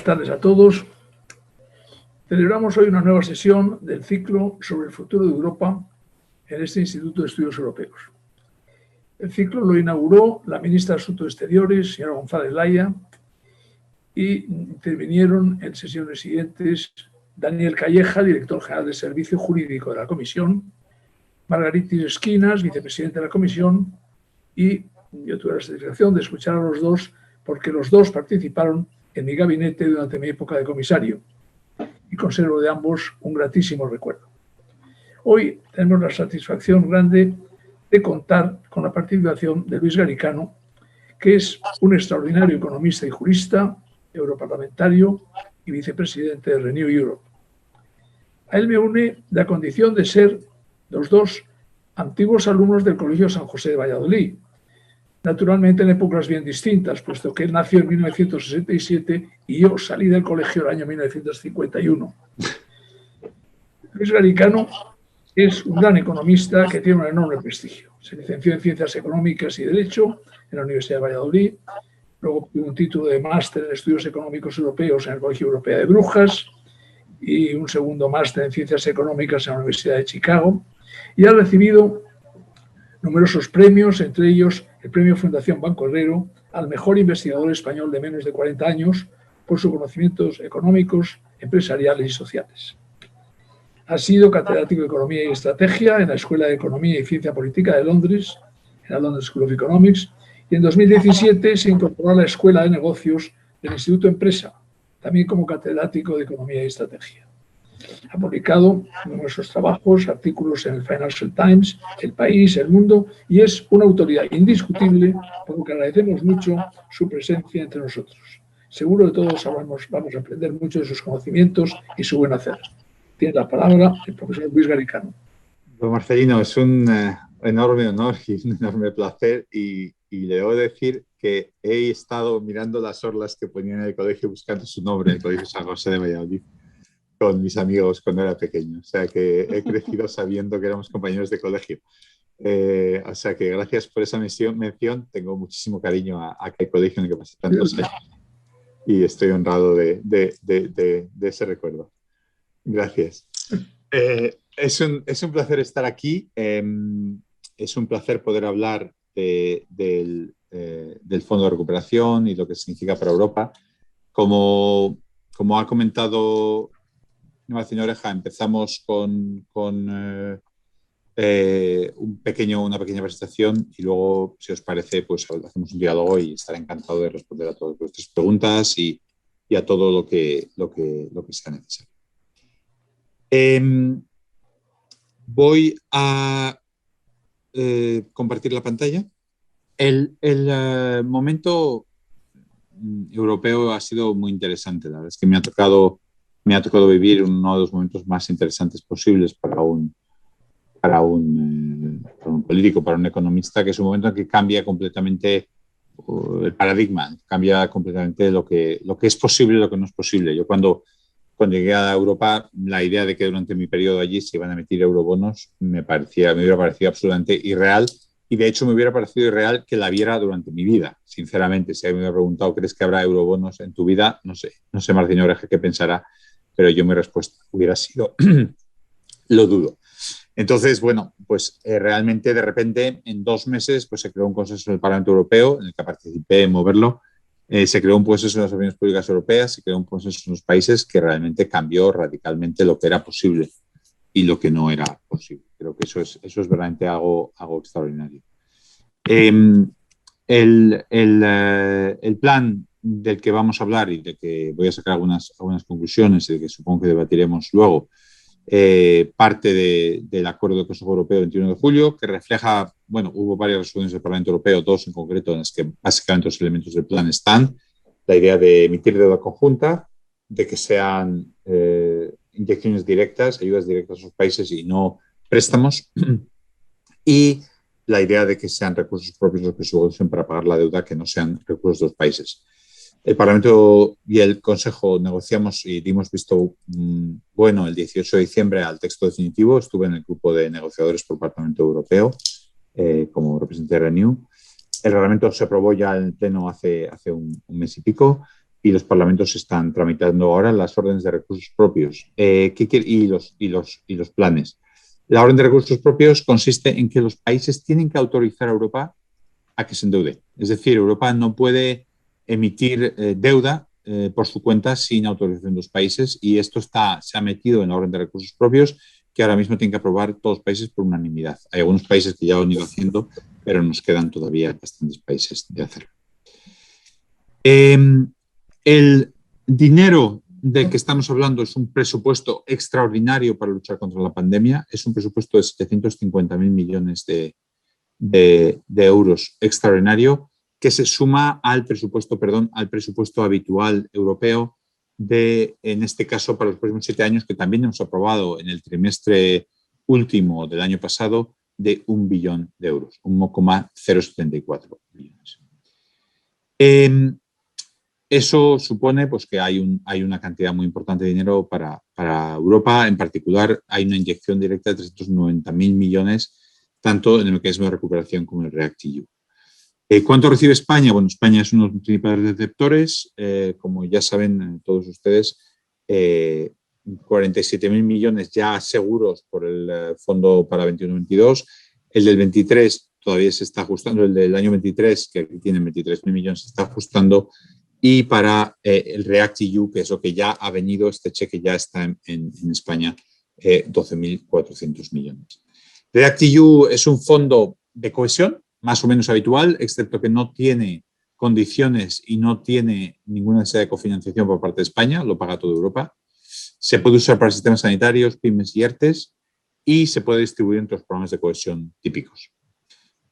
tardes a todos. Celebramos hoy una nueva sesión del ciclo sobre el futuro de Europa en este Instituto de Estudios Europeos. El ciclo lo inauguró la ministra de Asuntos Exteriores, señora González Laya, y intervinieron en sesiones siguientes Daniel Calleja, director general de Servicio Jurídico de la Comisión, Margaritis Esquinas, vicepresidente de la Comisión, y yo tuve la satisfacción de escuchar a los dos porque los dos participaron en mi gabinete durante mi época de comisario y conservo de ambos un gratísimo recuerdo. Hoy tenemos la satisfacción grande de contar con la participación de Luis Garicano, que es un extraordinario economista y jurista, europarlamentario y vicepresidente de Renew Europe. A él me une la condición de ser los dos antiguos alumnos del Colegio San José de Valladolid, naturalmente en épocas bien distintas, puesto que él nació en 1967 y yo salí del colegio el año 1951. Luis Garicano es un gran economista que tiene un enorme prestigio. Se licenció en Ciencias Económicas y Derecho en la Universidad de Valladolid, luego obtuvo un título de máster en Estudios Económicos Europeos en el Colegio Europeo de Brujas y un segundo máster en Ciencias Económicas en la Universidad de Chicago, y ha recibido numerosos premios, entre ellos el Premio Fundación Banco Herrero al mejor investigador español de menos de 40 años por sus conocimientos económicos, empresariales y sociales. Ha sido catedrático de Economía y Estrategia en la Escuela de Economía y Ciencia Política de Londres, en la London School of Economics, y en 2017 se incorporó a la Escuela de Negocios del Instituto Empresa, también como catedrático de Economía y Estrategia. Ha publicado numerosos trabajos, artículos en el Financial Times, El País, El Mundo, y es una autoridad indiscutible, por lo que agradecemos mucho su presencia entre nosotros. Seguro que todos vamos a aprender mucho de sus conocimientos y su buen hacer. Tiene la palabra el profesor Luis Garicano. Don Marcelino, es un enorme honor y un enorme placer, y le debo decir que he estado mirando las orlas que ponían en el colegio buscando su nombre, en el Colegio San José de Valladolid, con mis amigos cuando era pequeño. O sea que he crecido sabiendo que éramos compañeros de colegio. O sea que gracias por esa mención. Tengo muchísimo cariño a aquel colegio en el que pasé tantos años y estoy honrado de ese recuerdo. Gracias. Es un placer estar aquí. Es un placer poder hablar del Fondo de Recuperación y lo que significa para Europa. Como ha comentado Martín Oreja, empezamos con una pequeña presentación y luego, si os parece, pues hacemos un diálogo y estaré encantado de responder a todas vuestras preguntas y a todo lo que sea necesario. Voy a compartir la pantalla. El momento europeo ha sido muy interesante. La verdad es que me ha tocado vivir uno de los momentos más interesantes posibles para un político, para un economista, que es un momento en que cambia completamente el paradigma, cambia completamente lo que es posible y lo que no es posible. Yo cuando llegué a Europa, la idea de que durante mi periodo allí se iban a emitir eurobonos me hubiera parecido absolutamente irreal, y de hecho me hubiera parecido irreal que la viera durante mi vida. Sinceramente, si alguien me hubiera preguntado, ¿crees que habrá eurobonos en tu vida? No sé Martín Oreja qué pensará, pero mi respuesta hubiera sido lo dudo. Entonces, bueno, pues realmente de repente en 2 meses pues se creó un consenso en el Parlamento Europeo en el que participé en moverlo. Se creó un consenso en las opiniones públicas europeas, se creó un consenso en los países que realmente cambió radicalmente lo que era posible y lo que no era posible. Creo que eso es verdaderamente algo extraordinario. El plan del que vamos a hablar y de que voy a sacar algunas conclusiones y de que supongo que debatiremos luego, parte del acuerdo del Consejo Europeo del 21 de julio, que refleja, hubo varias resoluciones del Parlamento Europeo, 2 en concreto, en las que básicamente los elementos del plan están: la idea de emitir deuda conjunta, de que sean inyecciones directas, ayudas directas a los países y no préstamos, y la idea de que sean recursos propios los que se usen para pagar la deuda, que no sean recursos de los países. El Parlamento y el Consejo negociamos y dimos visto bueno el 18 de diciembre al texto definitivo. Estuve en el grupo de negociadores por el Parlamento Europeo como representante de Renew. El reglamento se aprobó ya en el Pleno hace un mes y pico y los parlamentos están tramitando ahora las órdenes de recursos propios y los planes. La orden de recursos propios consiste en que los países tienen que autorizar a Europa a que se endeude. Es decir, Europa no puede emitir deuda por su cuenta sin autorización de los países, y esto se ha metido en la orden de recursos propios, que ahora mismo tienen que aprobar todos los países por unanimidad. Hay algunos países que ya lo han ido haciendo, pero nos quedan todavía bastantes países de hacerlo. El dinero del que estamos hablando es un presupuesto extraordinario para luchar contra la pandemia. Es un presupuesto de 750.000 millones de euros extraordinario, que se suma al presupuesto habitual europeo en este caso, para los próximos 7 años, que también hemos aprobado en el trimestre último del año pasado, de 1 billón de euros, 1,074 billones. Eso supone pues, que hay una cantidad muy importante de dinero para Europa. En particular, hay una inyección directa de 390.000 millones, tanto en el mecanismo de recuperación como en el REACT-EU. ¿Cuánto recibe España? Bueno, España es uno de los principales receptores. Como ya saben todos ustedes, 47.000 millones ya seguros por el fondo para 21-22. El del 23 todavía se está ajustando. El del año 23, que tiene 23.000 millones, se está ajustando. Y para el REACT-EU, que es lo que ya ha venido, este cheque ya está en España, 12.400 millones. REACT-EU es un fondo de cohesión, más o menos habitual, excepto que no tiene condiciones y no tiene ninguna necesidad de cofinanciación por parte de España, lo paga toda Europa. Se puede usar para sistemas sanitarios, pymes y ERTES, y se puede distribuir entre los programas de cohesión típicos.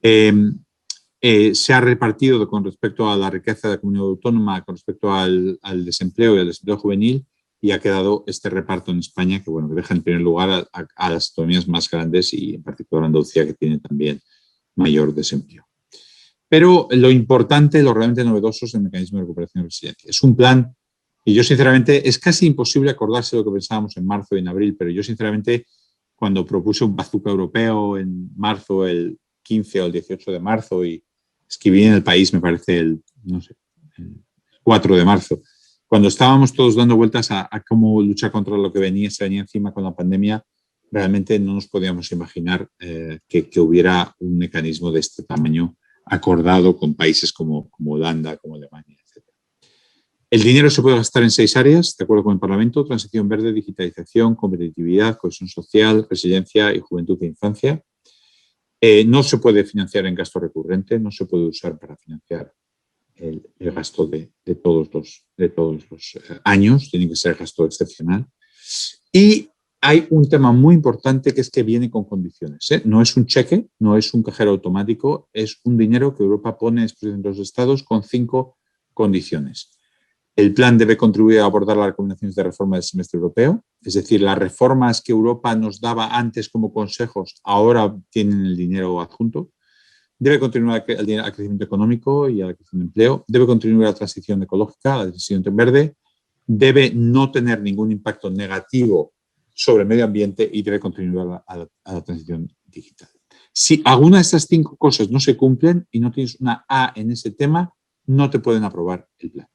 Se ha repartido con respecto a la riqueza de la comunidad autónoma, con respecto al desempleo y al desempleo juvenil, y ha quedado este reparto en España que, bueno, que deja en primer lugar a las autonomías más grandes, y en particular Andalucía, que tiene también mayor desempleo. Pero lo importante, lo realmente novedoso, es el mecanismo de recuperación y resiliencia. Es un plan y yo, sinceramente, es casi imposible acordarse de lo que pensábamos en marzo y en abril, pero yo, sinceramente, cuando propuse un bazooka europeo en marzo, el 15 o el 18 de marzo, y escribí en El País, me parece, el 4 de marzo, cuando estábamos todos dando vueltas a cómo luchar contra lo que se venía encima con la pandemia, realmente no nos podíamos imaginar que hubiera un mecanismo de este tamaño acordado con países como Holanda, como Alemania, etc. El dinero se puede gastar en 6 áreas, de acuerdo con el Parlamento: transición verde, digitalización, competitividad, cohesión social, resiliencia y juventud e infancia. No se puede financiar en gasto recurrente, no se puede usar para financiar el gasto de todos los años, tiene que ser gasto excepcional. Y hay un tema muy importante, que es que viene con condiciones, ¿eh? No es un cheque, no es un cajero automático, es un dinero que Europa pone a disposición de los Estados con 5 condiciones. El plan debe contribuir a abordar las recomendaciones de reforma del semestre europeo, es decir, las reformas que Europa nos daba antes como consejos ahora tienen el dinero adjunto. Debe contribuir al crecimiento económico y a la creación de empleo. Debe contribuir a la transición ecológica, a la transición verde. Debe no tener ningún impacto negativo sobre el medio ambiente y debe contribuir a la transición digital. Si alguna de estas 5 cosas no se cumplen y no tienes una A en ese tema, no te pueden aprobar el plan.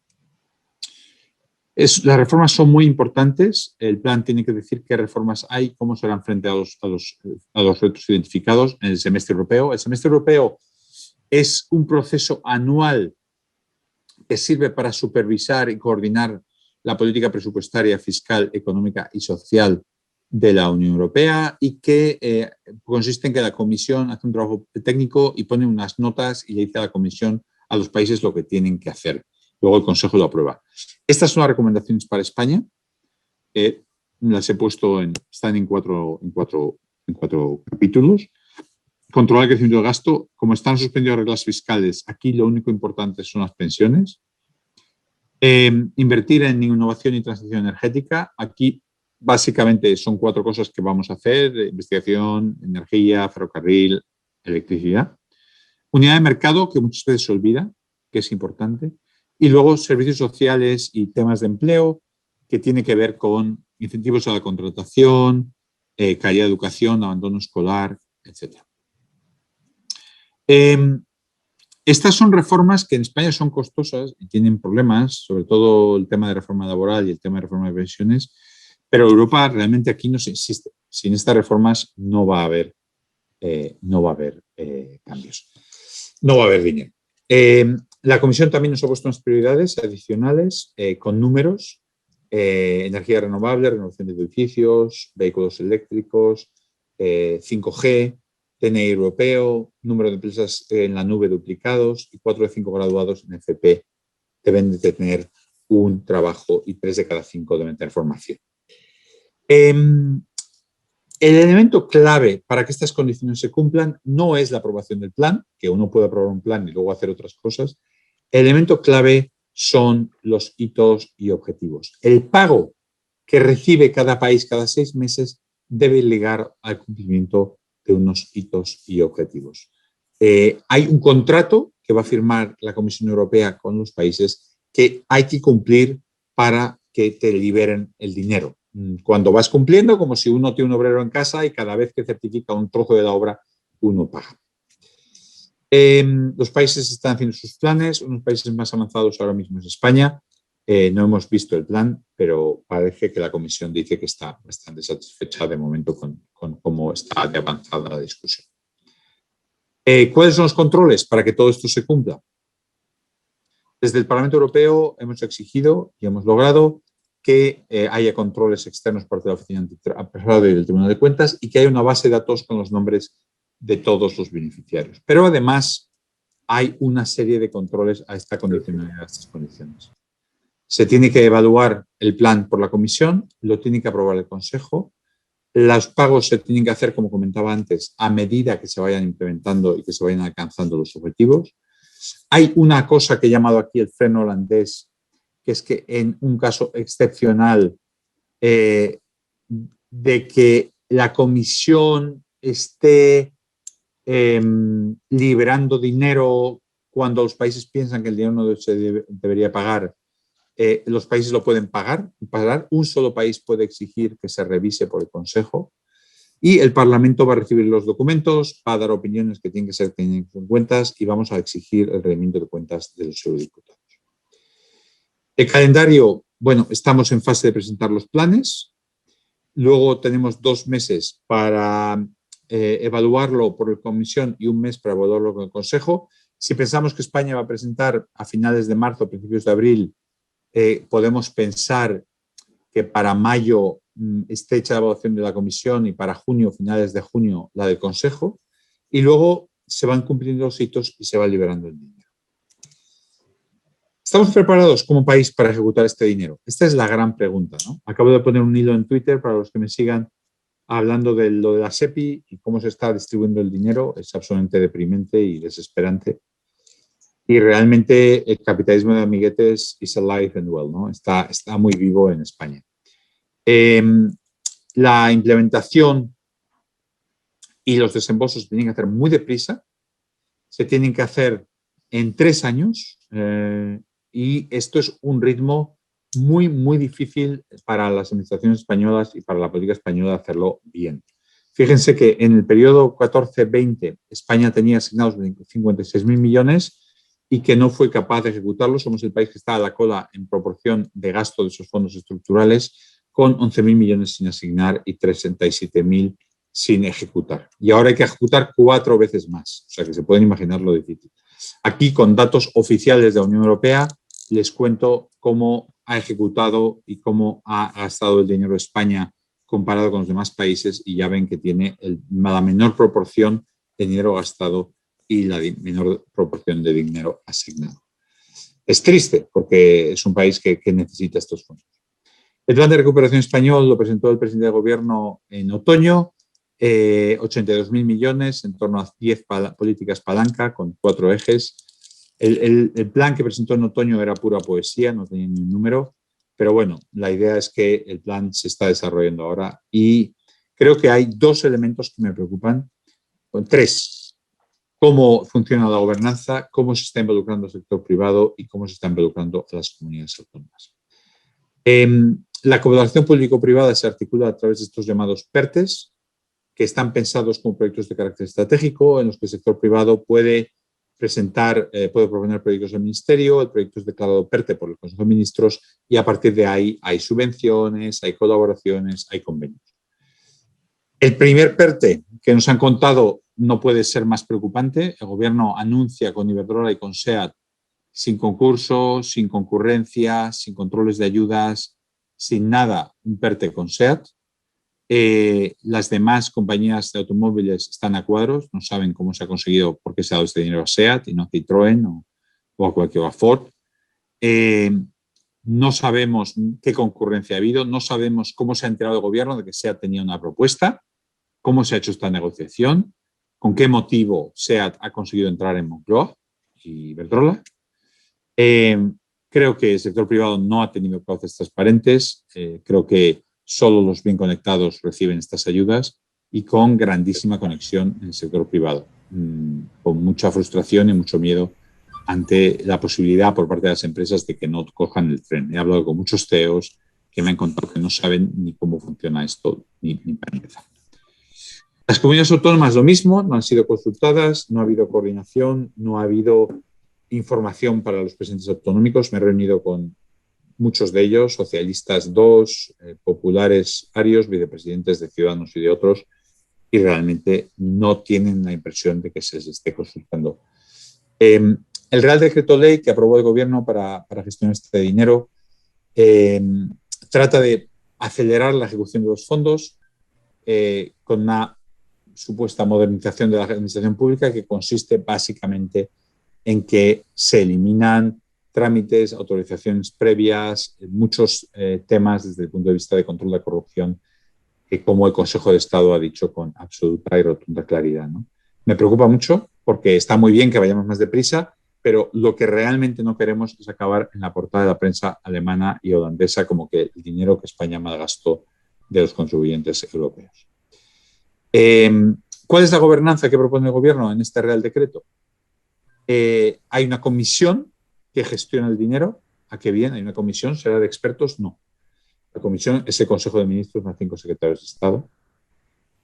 Las reformas son muy importantes. El plan tiene que decir qué reformas hay, cómo serán frente a los retos identificados en el semestre europeo. El semestre europeo es un proceso anual que sirve para supervisar y coordinar la política presupuestaria, fiscal, económica y social de la Unión Europea, y que consiste en que la Comisión hace un trabajo técnico y pone unas notas y le dice a la Comisión, a los países, lo que tienen que hacer. Luego el Consejo lo aprueba. Estas son las recomendaciones para España. Las he puesto están en cuatro capítulos. Controlar el crecimiento del gasto. Como están suspendidas reglas fiscales, aquí lo único importante son las pensiones. Invertir en innovación y transición energética. Aquí básicamente son 4 cosas que vamos a hacer: investigación, energía, ferrocarril, electricidad. Unidad de mercado, que muchas veces se olvida, que es importante. Y luego servicios sociales y temas de empleo, que tiene que ver con incentivos a la contratación, calidad de educación, abandono escolar, etc. Estas son reformas que en España son costosas y tienen problemas, sobre todo el tema de reforma laboral y el tema de reforma de pensiones, pero Europa realmente aquí no se insiste. Sin estas reformas no va a haber cambios. No va a haber dinero. La Comisión también nos ha puesto unas prioridades adicionales con números: energía renovable, renovación de edificios, vehículos eléctricos, 5G, DNI europeo, número de empresas en la nube duplicados y 4 de 5 graduados en FP deben de tener un trabajo y 3 de cada 5 deben tener formación. El elemento clave para que estas condiciones se cumplan no es la aprobación del plan, que uno puede aprobar un plan y luego hacer otras cosas. El elemento clave son los hitos y objetivos. El pago que recibe cada país cada 6 meses debe ligar al cumplimiento de unos hitos y objetivos. Hay un contrato que va a firmar la Comisión Europea con los países que hay que cumplir para que te liberen el dinero. Cuando vas cumpliendo, como si uno tiene un obrero en casa y cada vez que certifica un trozo de la obra, uno paga. Los países están haciendo sus planes. Unos países más avanzados ahora mismo es España. No hemos visto el plan, pero parece que la Comisión dice que está bastante satisfecha de momento con cómo está de avanzada la discusión. ¿Cuáles son los controles para que todo esto se cumpla? Desde el Parlamento Europeo hemos exigido y hemos logrado que haya controles externos por parte de la Oficina Antifraude y del Tribunal de Cuentas y que haya una base de datos con los nombres de todos los beneficiarios. Pero además hay una serie de controles a esta condicionalidad, a estas condiciones. Se tiene que evaluar el plan por la Comisión, lo tiene que aprobar el Consejo. Los pagos se tienen que hacer, como comentaba antes, a medida que se vayan implementando y que se vayan alcanzando los objetivos. Hay una cosa que he llamado aquí el freno holandés, que es que en un caso excepcional de que la Comisión esté liberando dinero cuando los países piensan que el dinero no se debería pagar, los países lo pueden pagar. Un solo país puede exigir que se revise por el Consejo y el Parlamento va a recibir los documentos, va a dar opiniones que tienen que ser tenidas en cuenta y vamos a exigir el rendimiento de cuentas de los eurodiputados. El calendario, bueno, estamos en fase de presentar los planes. Luego tenemos 2 meses para evaluarlo por la Comisión y 1 mes para evaluarlo con el Consejo. Si pensamos que España va a presentar a finales de marzo, a principios de abril, podemos pensar que para mayo esté hecha la evaluación de la Comisión y para junio, finales de junio, la del Consejo. Y luego se van cumpliendo los hitos y se va liberando el dinero. ¿Estamos preparados como país para ejecutar este dinero? Esta es la gran pregunta, ¿no? Acabo de poner un hilo en Twitter para los que me sigan hablando de lo de la SEPI y cómo se está distribuyendo el dinero. Es absolutamente deprimente y desesperante. Y realmente el capitalismo de amiguetes is alive and well, ¿no? Está muy vivo en España. La implementación y los desembolsos se tienen que hacer muy deprisa. Se tienen que hacer en 3 años. Y esto es un ritmo muy, muy difícil para las administraciones españolas y para la política española hacerlo bien. Fíjense que en el periodo 14-20 España tenía asignados 56.000 millones y que no fue capaz de ejecutarlo. Somos el país que está a la cola en proporción de gasto de esos fondos estructurales, con 11.000 millones sin asignar y 37.000 sin ejecutar. Y ahora hay que ejecutar 4 veces más. O sea que se pueden imaginar lo difícil. Aquí, con datos oficiales de la Unión Europea, les cuento cómo ha ejecutado y cómo ha gastado el dinero de España comparado con los demás países y ya ven que tiene la menor proporción de dinero gastado y la menor proporción de dinero asignado. Es triste porque es un país que necesita estos fondos. El plan de recuperación español lo presentó el presidente del Gobierno en otoño. 82.000 millones en torno a 10 políticas palanca con 4 ejes. El plan que presentó en otoño era pura poesía, no tenía ni un número, pero bueno, la idea es que el plan se está desarrollando ahora y creo que hay 2 elementos que me preocupan, 3. Cómo funciona la gobernanza, cómo se está involucrando el sector privado y cómo se está involucrando a las comunidades autónomas. La colaboración público-privada se articula a través de estos llamados PERTES, que están pensados como proyectos de carácter estratégico, en los que el sector privado puede puede proponer proyectos del Ministerio, el proyecto es declarado PERTE por el Consejo de Ministros y a partir de ahí hay subvenciones, hay colaboraciones, hay convenios. El primer PERTE que nos han contado no puede ser más preocupante. El Gobierno anuncia con Iberdrola y con SEAT sin concurso, sin concurrencia, sin controles de ayudas, sin nada, un PERTE con SEAT. Las demás compañías de automóviles están a cuadros, no saben cómo se ha conseguido, por qué se ha dado este dinero a SEAT y no a Citroën o a cualquier a Ford. No sabemos qué concurrencia ha habido, no sabemos cómo se ha enterado el Gobierno de que SEAT tenía una propuesta, cómo se ha hecho esta negociación, con qué motivo SEAT ha conseguido entrar en Moncloa y Iberdrola. Creo que el sector privado no ha tenido cauces transparentes, creo que solo los bien conectados reciben estas ayudas y con grandísima conexión en el sector privado, con mucha frustración y mucho miedo ante la posibilidad por parte de las empresas de que no cojan el tren. He hablado con muchos CEOs que me han contado que no saben ni cómo funciona esto, ni para empezar. Las comunidades autónomas lo mismo, no han sido consultadas, no ha habido coordinación, no ha habido información para los presidentes autonómicos. Me he reunido con muchos de ellos, socialistas 2, populares varios, vicepresidentes de Ciudadanos y de otros, y realmente no tienen la impresión de que se les esté consultando. El Real Decreto Ley que aprobó el Gobierno para gestionar este dinero trata de acelerar la ejecución de los fondos con una supuesta modernización de la administración pública que consiste básicamente en que se eliminan trámites, autorizaciones previas, muchos temas desde el punto de vista de control de corrupción, que como el Consejo de Estado ha dicho con absoluta y rotunda claridad, ¿no? Me preocupa mucho porque está muy bien que vayamos más deprisa, pero lo que realmente no queremos es acabar en la portada de la prensa alemana y holandesa como que el dinero que España malgastó de los contribuyentes europeos. ¿Cuál es la gobernanza que propone el Gobierno en este Real Decreto? Hay una comisión que gestiona el dinero. ¿A qué bien? ¿Hay una comisión? ¿Será de expertos? No. La comisión es el Consejo de Ministros, más 5 secretarios de Estado.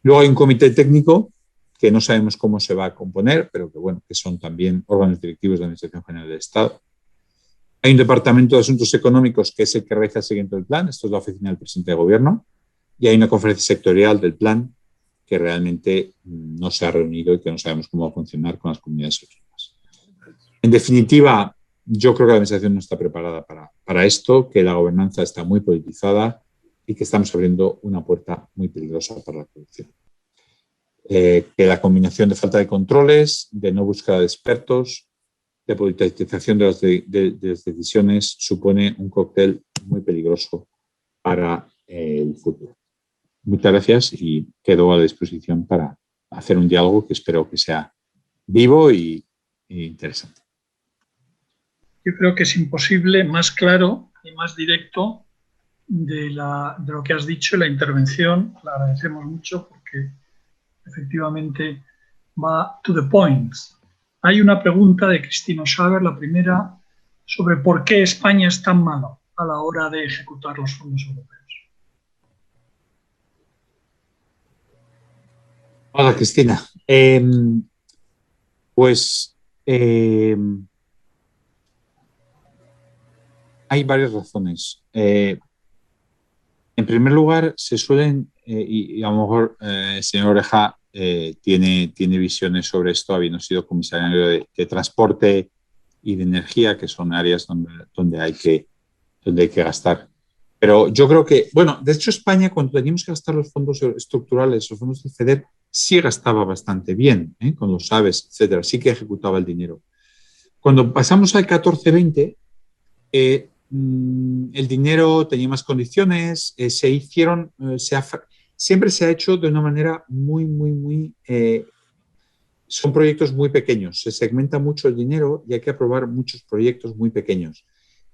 Luego hay un comité técnico que no sabemos cómo se va a componer, pero que, bueno, que son también órganos directivos de la Administración General del Estado. Hay un departamento de asuntos económicos que es el que realiza el seguimiento del plan. Esto es la oficina del presidente de Gobierno. Y hay una conferencia sectorial del plan que realmente no se ha reunido y que no sabemos cómo va a funcionar con las comunidades autónomas. En definitiva, yo creo que la Administración no está preparada para esto, que la gobernanza está muy politizada y que estamos abriendo una puerta muy peligrosa para la corrupción. Que la combinación de falta de controles, de no búsqueda de expertos, de politización de las decisiones supone un cóctel muy peligroso para el futuro. Muchas gracias y quedo a la disposición para hacer un diálogo que espero que sea vivo y interesante. Yo creo que es imposible más claro y más directo de lo que has dicho, la intervención. La agradecemos mucho porque efectivamente va to the point. Hay una pregunta de Cristina Schaber, la primera, sobre por qué España es tan malo a la hora de ejecutar los fondos europeos. Hola, Cristina. Hay varias razones. En primer lugar, se suelen, y a lo mejor el señor Oreja tiene visiones sobre esto, habiendo sido comisario de transporte y de energía, que son áreas donde hay que gastar. Pero yo creo que, bueno, de hecho España cuando teníamos que gastar los fondos estructurales, los fondos del FEDER, sí gastaba bastante bien, con los AVEs, etcétera, sí que ejecutaba el dinero. Cuando pasamos al 14-20, el dinero tenía más condiciones, siempre se ha hecho de una manera muy, son proyectos muy pequeños, se segmenta mucho el dinero y hay que aprobar muchos proyectos muy pequeños.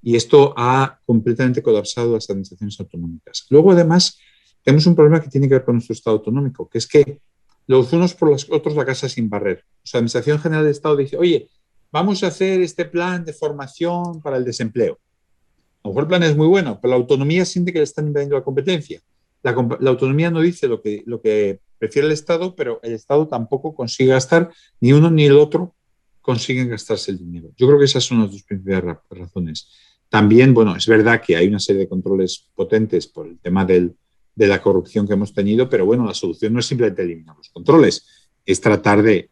Y esto ha completamente colapsado las administraciones autonómicas. Luego, además, tenemos un problema que tiene que ver con nuestro Estado autonómico, que es que los unos por los otros la casa sin barrer. O sea, la Administración General del Estado dice, oye, vamos a hacer este plan de formación para el desempleo. A lo mejor el plan es muy bueno, pero la autonomía siente que le están invadiendo la competencia. La autonomía no dice lo que prefiere el Estado, pero el Estado tampoco consigue gastar ni uno ni el otro consiguen gastarse el dinero. Yo creo que esas son las dos principales razones. También, bueno, es verdad que hay una serie de controles potentes por el tema de la corrupción que hemos tenido, pero bueno, la solución no es simplemente eliminar los controles, es tratar de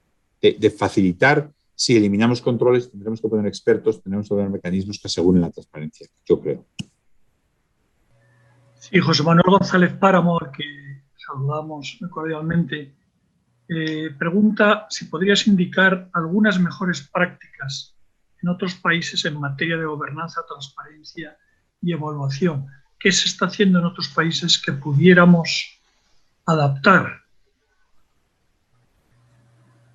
facilitar. Si eliminamos controles, tendremos que poner expertos, tendremos que poner mecanismos que aseguren la transparencia, yo creo. Sí, José Manuel González Páramo, al que saludamos muy cordialmente, pregunta si podrías indicar algunas mejores prácticas en otros países en materia de gobernanza, transparencia y evaluación. ¿Qué se está haciendo en otros países que pudiéramos adaptar?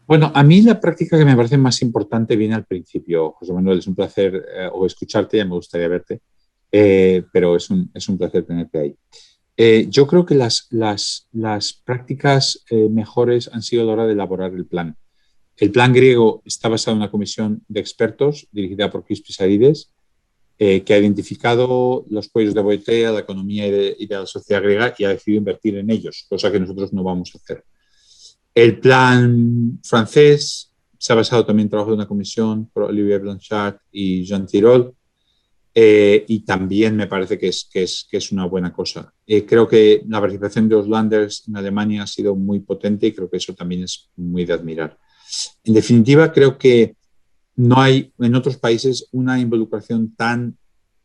Bueno, a mí la práctica que me parece más importante viene al principio. José Manuel, es un placer escucharte, ya me gustaría verte, pero es un placer tenerte ahí. Yo creo que las prácticas mejores han sido a la hora de elaborar el plan. El plan griego está basado en una comisión de expertos dirigida por Chris Pisarides, que ha identificado los cuellos de botella, la economía y de la sociedad griega y ha decidido invertir en ellos, cosa que nosotros no vamos a hacer. El plan francés se ha basado también en trabajo de una comisión por Olivier Blanchard y Jean Tirole, y también me parece que es una buena cosa. Creo que la participación de los Landers en Alemania ha sido muy potente y creo que eso también es muy de admirar. En definitiva, creo que no hay en otros países una involucración tan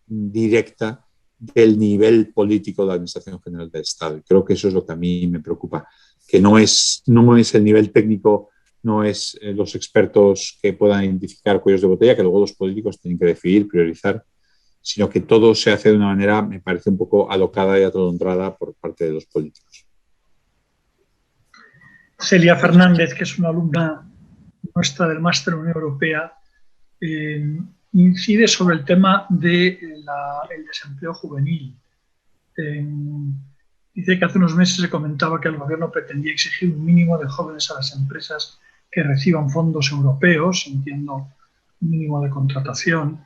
directa del nivel político de la Administración General del Estado. Y creo que eso es lo que a mí me preocupa, que no es el nivel técnico, no es los expertos que puedan identificar cuellos de botella, que luego los políticos tienen que decidir, priorizar, sino que todo se hace de una manera, me parece, un poco alocada y atolondrada por parte de los políticos. Celia Fernández, que es una alumna nuestra del Máster Unión Europea, incide sobre el tema del desempleo juvenil. Dice que hace unos meses se comentaba que el gobierno pretendía exigir un mínimo de jóvenes a las empresas que reciban fondos europeos, entiendo un mínimo de contratación.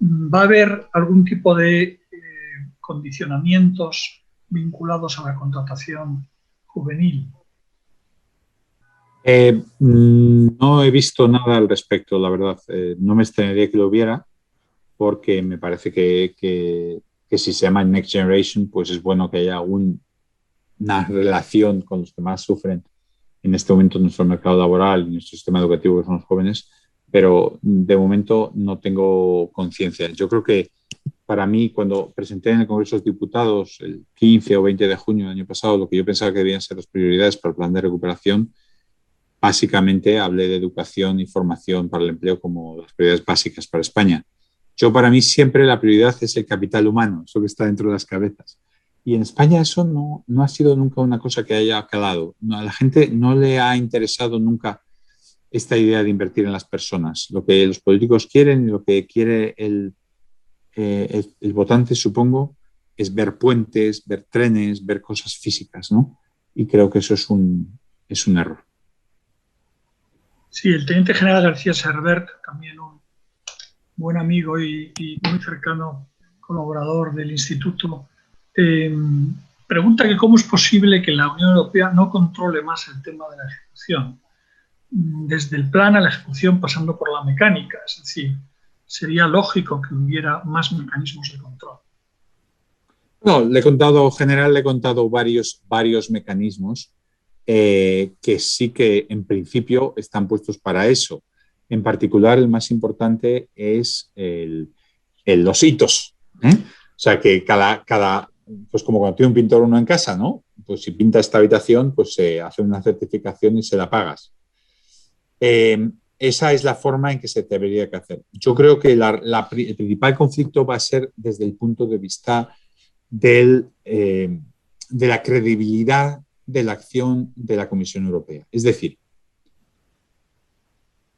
¿Va a haber algún tipo de condicionamientos vinculados a la contratación juvenil? No he visto nada al respecto, la verdad. No me extrañaría que lo hubiera, porque me parece que si se llama Next Generation, pues es bueno que haya una relación con los que más sufren en este momento en nuestro mercado laboral y nuestro sistema educativo, que son los jóvenes, pero de momento no tengo conciencia. Yo creo que para mí, cuando presenté en el Congreso de los Diputados el 15 o 20 de junio del año pasado, lo que yo pensaba que debían ser las prioridades para el plan de recuperación, básicamente hablé de educación y formación para el empleo como las prioridades básicas para España. Para mí siempre la prioridad es el capital humano, eso que está dentro de las cabezas. Y en España eso no ha sido nunca una cosa que haya calado. A la gente no le ha interesado nunca esta idea de invertir en las personas. Lo que los políticos quieren y lo que quiere el votante, supongo, es ver puentes, ver trenes, ver cosas físicas, ¿no? Y creo que eso es un error. Sí, el teniente general García Servet, también un buen amigo y muy cercano colaborador del Instituto, pregunta que cómo es posible que la Unión Europea no controle más el tema de la ejecución, desde el plan a la ejecución pasando por la mecánica. Es decir, sería lógico que hubiera más mecanismos de control. No, le he contado varios mecanismos que sí que en principio están puestos para eso. En particular, el más importante es los hitos. O sea, que pues como cuando tiene un pintor uno en casa, ¿no? Pues si pinta esta habitación, pues se hace una certificación y se la pagas. Esa es la forma en que se debería que hacer. Yo creo que el principal conflicto va a ser desde el punto de vista de la credibilidad de la acción de la Comisión Europea. Es decir,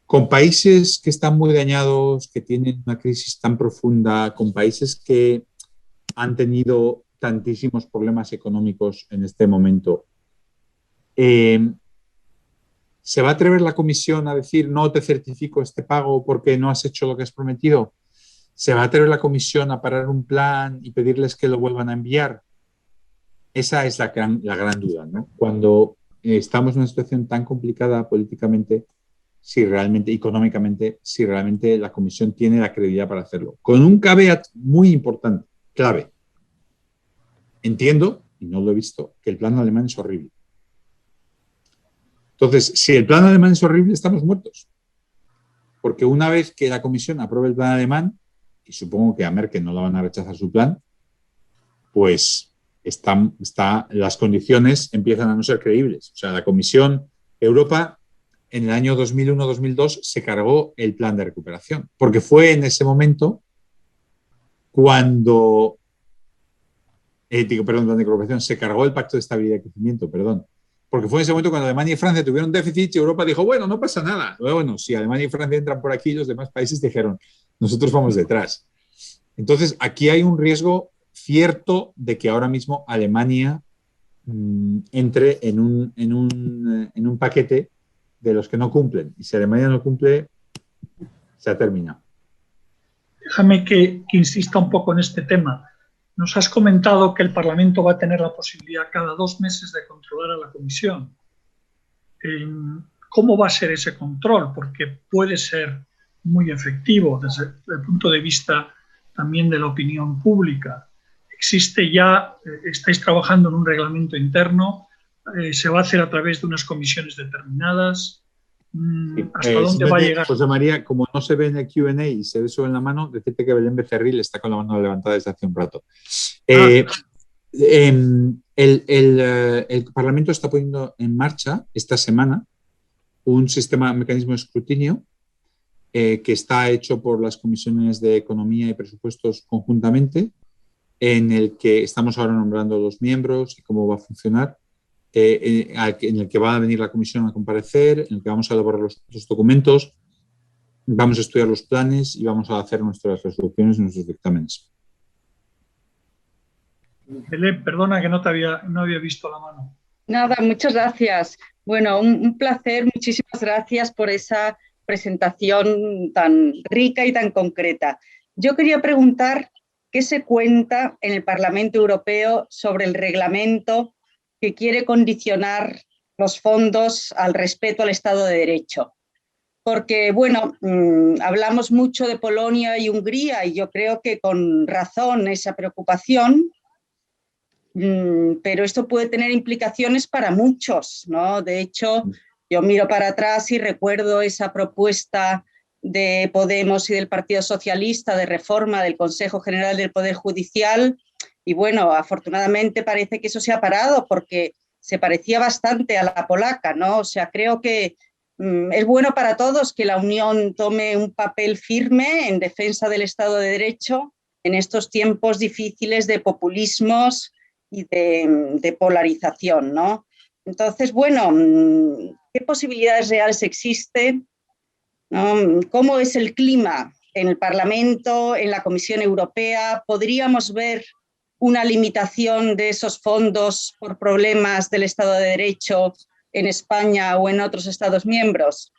con países que están muy dañados, que tienen una crisis tan profunda, con países que han tenido tantísimos problemas económicos en este momento, ¿se va a atrever la Comisión a decir no te certifico este pago porque no has hecho lo que has prometido? ¿Se va a atrever la Comisión a parar un plan y pedirles que lo vuelvan a enviar? Esa es la gran duda, ¿no? Cuando estamos en una situación tan complicada políticamente, si realmente, económicamente, si realmente la Comisión tiene la credibilidad para hacerlo. Con un caveat muy importante, clave. Entiendo, y no lo he visto, que el plan alemán es horrible. Entonces, si el plan alemán es horrible, estamos muertos. Porque una vez que la Comisión apruebe el plan alemán, y supongo que a Merkel no la van a rechazar su plan, pues las condiciones empiezan a no ser creíbles. O sea, la Comisión Europa en el año 2001-2002 se cargó el plan de recuperación, porque fue en ese momento cuando, plan de recuperación, se cargó el Pacto de Estabilidad y Crecimiento, porque fue en ese momento cuando Alemania y Francia tuvieron déficit y Europa dijo, bueno, no pasa nada. Bueno, si Alemania y Francia entran por aquí, los demás países dijeron, nosotros vamos detrás. Entonces, aquí hay un riesgo cierto de que ahora mismo Alemania entre en un paquete de los que no cumplen. Y si Alemania no cumple, se ha terminado. Déjame que insista un poco en este tema. Nos has comentado que el Parlamento va a tener la posibilidad cada 2 meses de controlar a la Comisión. ¿Cómo va a ser ese control? Porque puede ser muy efectivo desde el punto de vista también de la opinión pública. ¿Existe ya, estáis trabajando en un reglamento interno? ¿Se va a hacer a través de unas comisiones determinadas? ¿Hasta dónde va a llegar? José María, como no se ve en el Q&A y se ve solo en la mano, decirte que Belén Becerril está con la mano levantada desde hace un rato. El Parlamento está poniendo en marcha esta semana un mecanismo de escrutinio que está hecho por las comisiones de Economía y Presupuestos conjuntamente, en el que estamos ahora nombrando los miembros y cómo va a funcionar, en el que va a venir la comisión a comparecer, en el que vamos a elaborar los documentos, vamos a estudiar los planes y vamos a hacer nuestras resoluciones y nuestros dictámenes. Belén, perdona que no había visto la mano. Nada, muchas gracias. Bueno, un placer, muchísimas gracias por esa presentación tan rica y tan concreta. Yo quería preguntar qué se cuenta en el Parlamento Europeo sobre el reglamento que quiere condicionar los fondos al respeto al Estado de Derecho. Porque, bueno, hablamos mucho de Polonia y Hungría y yo creo que con razón esa preocupación, pero esto puede tener implicaciones para muchos, ¿no? De hecho, yo miro para atrás y recuerdo esa propuesta de Podemos y del Partido Socialista de reforma del Consejo General del Poder Judicial y, bueno, afortunadamente parece que eso se ha parado porque se parecía bastante a la polaca, ¿no? O sea, creo que es bueno para todos que la Unión tome un papel firme en defensa del Estado de Derecho en estos tiempos difíciles de populismos y de polarización, ¿no? Entonces, bueno, ¿qué posibilidades reales existen? ¿No? ¿Cómo es el clima en el Parlamento, en la Comisión Europea? ¿Podríamos ver una limitación de esos fondos por problemas del Estado de Derecho en España o en otros Estados miembros?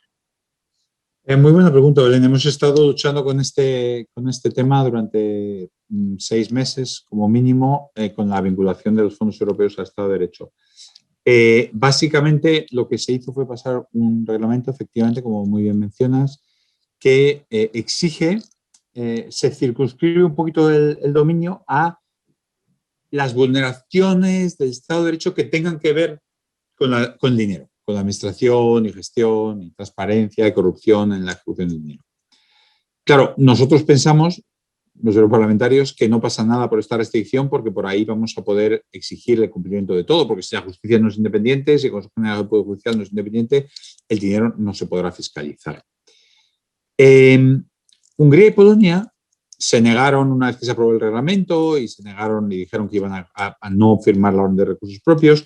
Muy buena pregunta, Belén. Hemos estado luchando con este tema durante 6 meses, como mínimo, con la vinculación de los fondos europeos al Estado de Derecho. Básicamente, lo que se hizo fue pasar un reglamento, efectivamente, como muy bien mencionas, que exige, se circunscribe un poquito el dominio a las vulneraciones del Estado de Derecho que tengan que ver con dinero, con la administración y gestión y transparencia y corrupción en la ejecución del dinero. Claro, nosotros pensamos, los europarlamentarios, que no pasa nada por esta restricción porque por ahí vamos a poder exigir el cumplimiento de todo, porque si la justicia no es independiente, si el Consejo General del Poder Judicial no es independiente, el dinero no se podrá fiscalizar. Hungría y Polonia se negaron una vez que se aprobó el reglamento y se negaron y dijeron que iban a no firmar la orden de recursos propios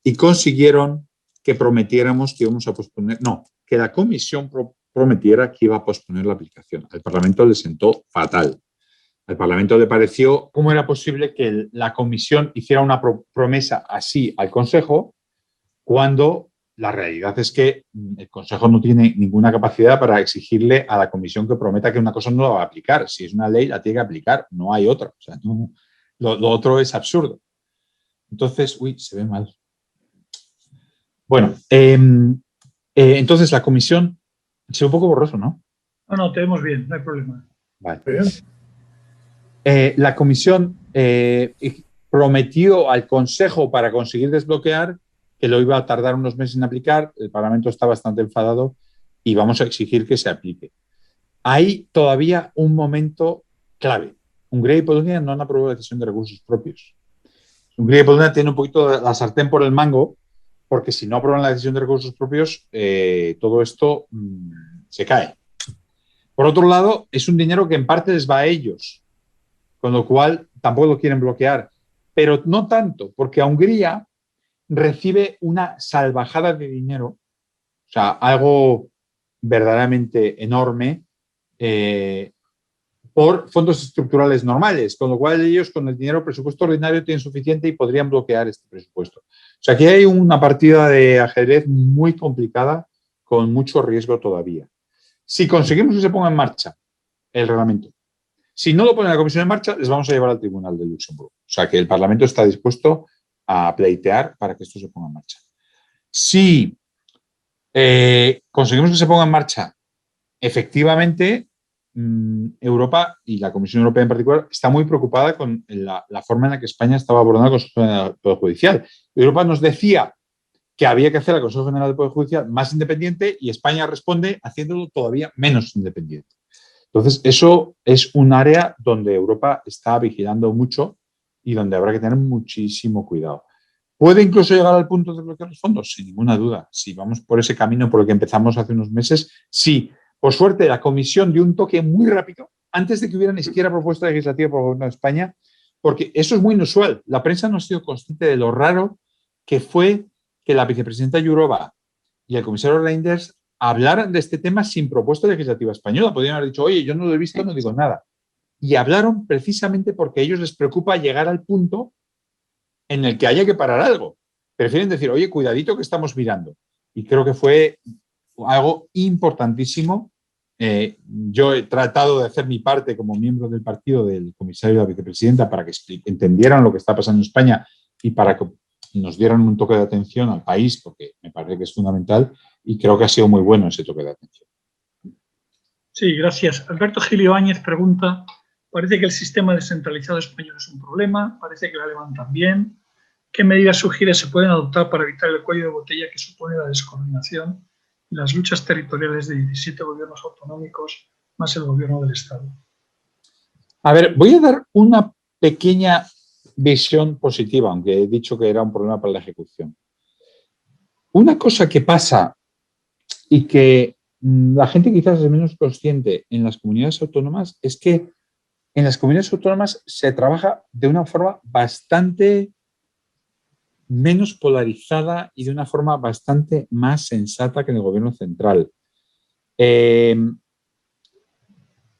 y consiguieron que prometiéramos que íbamos a posponer, no, que la Comisión prometiera que iba a posponer la aplicación. Al Parlamento le sentó fatal. Al Parlamento le pareció cómo era posible que la Comisión hiciera una promesa así al Consejo cuando la realidad es que el Consejo no tiene ninguna capacidad para exigirle a la Comisión que prometa que una cosa no la va a aplicar. Si es una ley, la tiene que aplicar, no hay otra. O sea, no, lo otro es absurdo. Entonces, se ve mal. Bueno, entonces la Comisión Es un poco borroso, ¿no? No, te vemos bien, no hay problema. Vale. Bien. La Comisión prometió al Consejo para conseguir desbloquear que lo iba a tardar unos meses en aplicar. El Parlamento está bastante enfadado y vamos a exigir que se aplique. Hay todavía un momento clave. Hungría y Polonia no han aprobado la decisión de recursos propios. Hungría y Polonia tienen un poquito la sartén por el mango, porque si no aprueban la decisión de recursos propios, todo esto se cae. Por otro lado, es un dinero que en parte les va a ellos, con lo cual tampoco lo quieren bloquear, pero no tanto, porque a Hungría recibe una salvajada de dinero, o sea, algo verdaderamente enorme, por fondos estructurales normales, con lo cual ellos con el dinero presupuesto ordinario tienen suficiente y podrían bloquear este presupuesto. O sea, aquí hay una partida de ajedrez muy complicada con mucho riesgo todavía. Si conseguimos que se ponga en marcha el reglamento, si no lo pone la Comisión en marcha, les vamos a llevar al Tribunal de Luxemburgo. O sea, que el Parlamento está dispuesto a pleitear para que esto se ponga en marcha. Si conseguimos que se ponga en marcha, efectivamente, Europa y la Comisión Europea en particular está muy preocupada con la forma en la que España estaba abordando el Consejo General del Poder Judicial. Europa nos decía que había que hacer al Consejo General del Poder Judicial más independiente y España responde haciéndolo todavía menos independiente. Entonces, eso es un área donde Europa está vigilando mucho y donde habrá que tener muchísimo cuidado. ¿Puede incluso llegar al punto de bloquear los fondos? Sin ninguna duda. Si vamos por ese camino por el que empezamos hace unos meses, sí. Por suerte, la Comisión dio un toque muy rápido, antes de que hubiera ni siquiera propuesta legislativa por el Gobierno de España, porque eso es muy inusual. La prensa no ha sido consciente de lo raro que fue que la vicepresidenta Jourova y el comisario Reinders hablaran de este tema sin propuesta legislativa española. Podrían haber dicho, oye, yo no lo he visto, no digo nada. Y hablaron precisamente porque a ellos les preocupa llegar al punto en el que haya que parar algo. Prefieren decir, oye, cuidadito que estamos mirando. Y creo que fue algo importantísimo. Yo he tratado de hacer mi parte como miembro del partido del comisario y la vicepresidenta para que entendieran lo que está pasando en España y para que nos dieran un toque de atención al país, porque me parece que es fundamental y creo que ha sido muy bueno ese toque de atención. Sí, gracias. Alberto Gil Ibáñez pregunta, parece que el sistema descentralizado español es un problema, parece que el alemán también. ¿Qué medidas sugiere se pueden adoptar para evitar el cuello de botella que supone la descoordinación y las luchas territoriales de 17 gobiernos autonómicos más el gobierno del Estado? A ver, voy a dar una pequeña visión positiva, aunque he dicho que era un problema para la ejecución. Una cosa que pasa y que la gente quizás es menos consciente en las comunidades autónomas es que en las comunidades autónomas se trabaja de una forma bastante menos polarizada y de una forma bastante más sensata que en el gobierno central. En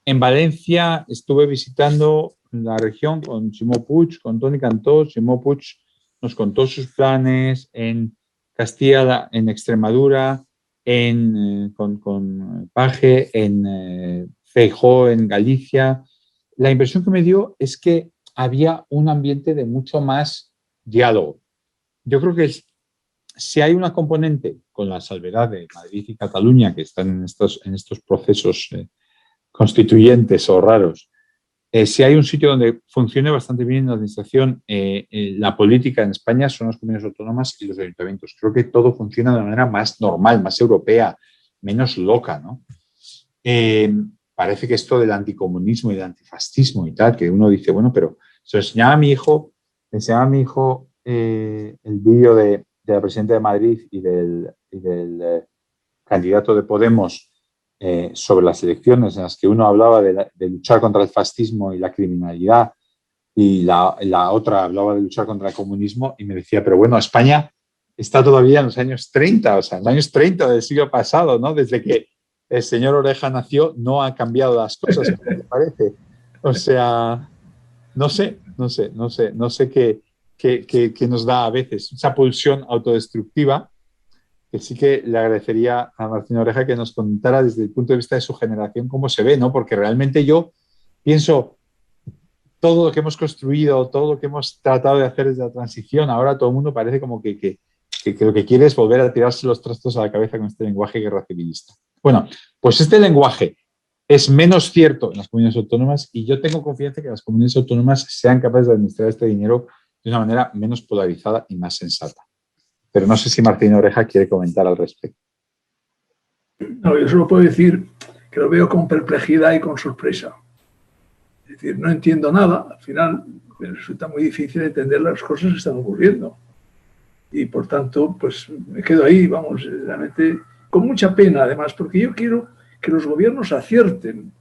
Valencia estuve visitando la región con Ximo Puig, con Toni Cantó. Ximo Puig nos contó sus planes en Castilla, en Extremadura, con Paje, en Feijóo, en Galicia. La impresión que me dio es que había un ambiente de mucho más diálogo. Yo creo que si hay una componente, con la salvedad de Madrid y Cataluña, que están en estos procesos constituyentes o raros, si hay un sitio donde funcione bastante bien la administración, la política en España, son las comunidades autónomas y los ayuntamientos. Creo que todo funciona de una manera más normal, más europea, menos loca, ¿no? Parece que esto del anticomunismo y del antifascismo y tal, que uno dice, bueno, pero se lo enseñaba a mi hijo, el vídeo de la presidenta de Madrid y del candidato de Podemos sobre las elecciones, en las que uno hablaba de luchar contra el fascismo y la criminalidad y la otra hablaba de luchar contra el comunismo, y me decía, pero bueno, España está todavía en los años 30, o sea, en los años 30 del siglo pasado, ¿no? Desde que el señor Oreja nació no han cambiado las cosas, como me parece. O sea, no sé qué nos da a veces esa pulsión autodestructiva, que sí que le agradecería a Martín Oreja que nos contara desde el punto de vista de su generación cómo se ve, ¿no? Porque realmente yo pienso todo lo que hemos construido, todo lo que hemos tratado de hacer desde la transición, ahora todo el mundo parece como que lo que quiere es volver a tirarse los trastos a la cabeza con este lenguaje guerra civilista. Bueno, pues este lenguaje es menos cierto en las comunidades autónomas y yo tengo confianza en que las comunidades autónomas sean capaces de administrar este dinero de una manera menos polarizada y más sensata. Pero no sé si Martín Oreja quiere comentar al respecto. No, yo solo puedo decir que lo veo con perplejidad y con sorpresa. Es decir, no entiendo nada. Al final me resulta muy difícil entender las cosas que están ocurriendo. Y por tanto, pues me quedo ahí, vamos, realmente con mucha pena además, porque yo quiero que los gobiernos acierten.